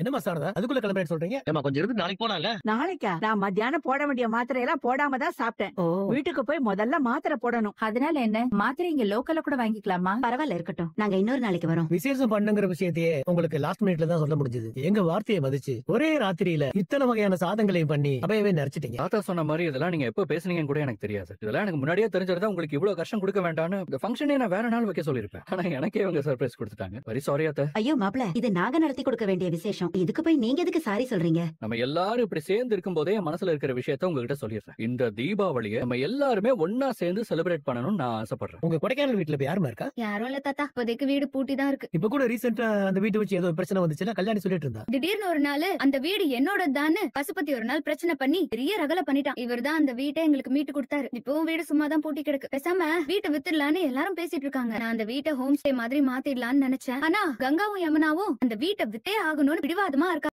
என்னமா சாரதா அதுக்குள்ள கிளம்புறேன்னு சொல்றீங்க? ஏமா கொஞ்சம் இருந்து நாளைக்கு போனால. நாளைக்கா? நான் மத்தியானம் போட வேண்டிய மாத்திரை எல்லாம் போடாம தான் சாப்பிட்டேன். வீட்டுக்கு போய் முதல்ல மாத்திரை போடணும். அதனால என்ன, மாத்திரை இங்க லோக்கல்ல கூட வாங்கிக்கலாமா? பரவாயில்ல, இருக்கட்டும். நாங்க இன்னொரு நாளைக்கு வரோம். விசேஷம் பண்ணுங்கிற விஷயத்தையே உங்களுக்கு லாஸ்ட் மினிட்ல தான் சொல்ல முடிஞ்சது. எங்க வார்த்தையை மதிச்சு ஒரே ராத்திரியில இத்தனை வகையான சாதங்களையும் பண்ணி அவையவே நடிச்சிட்டீங்க. தாத்தா சொன்ன மாதிரி இதெல்லாம் நீங்க எப்ப பேசுனீங்கன்னு கூட எனக்கு தெரியாது. இதெல்லாம் எனக்கு முன்னாடியே தெரிஞ்சிருந்தா உங்களுக்கு இவ்வளவு கஷ்டம் கொடுக்க வேண்டாம்னு இந்த ஃபங்க்ஷனே நான் வேற நாள் வைக்க சொல்லிருப்பேன். ஆனா எனக்கே இவங்க சர்ப்ரைஸ் கொடுத்துட்டாங்க. வெரி சாரி அத்தை. ஐயோ மாப்ள, இது நாங்க நடத்தி கொடுக்க வேண்டிய விசேஷம். இதுக்கு போய் நீங்க எதுக்கு சாரி சொல்றீங்க? நம்ம எல்லாரும் இப்படி சேர்ந்து இருக்கும் போதே என் மனசுல இருக்கிற விஷயத்த உங்ககிட்ட சொல்லிடுறேன். இந்த தீபாவளியை நம்ம எல்லாருமே ஒன்னா சேர்ந்து செலிப்ரேட் பண்ணணும்னு நான் ஆசைப்படுறேன். உங்க கொடைக்கானல் வீட்டுல இப்ப யாருமா இருக்கா? யாரும் இல்ல தாத்தா, இப்போதைக்கு வீடு பூட்டி தான் இருக்கு. இப்ப கூட ரீசெண்டா அந்த வீட்டு வச்சு ஏதோ பிரச்சனை வந்துச்சுன்னா கல்யாணி சொல்லிட்டு இருந்தா. திடீர்னு ஒரு நாள் அந்த வீடு என்னோடதான்னு பசுபதி ஒரு நாள் பிரச்சனை பண்ணி பெரிய ரகலை பண்ணிட்டான். இவர் தான் அந்த வீட்டை எங்களுக்கு மீட்டு கொடுத்தாரு. இப்பவும் வீடு சும்மா தான் பூட்டி கிடக்கு. பேசாம வீட்டை வித்துடலான்னு எல்லாரும் பேசிட்டு இருக்காங்க. நான் அந்த வீட்டை ஹோம் ஸ்டே மாதிரி மாத்திடலாம்னு நினைச்சேன். ஆனா கங்காவும் யமுனாவும் அந்த வீட்டை வித்தே ஆகணும்னு பிடிவாதமா இருக்கா.